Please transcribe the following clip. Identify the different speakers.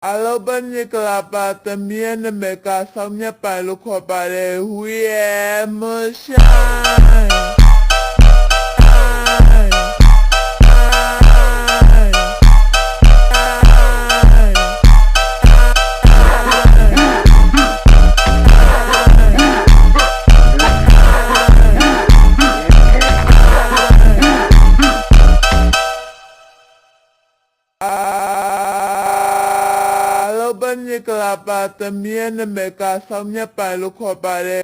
Speaker 1: Alobanya kalapa también me casa mi palo copare huye moshai Alobanya kalapa también me casa mi palo copare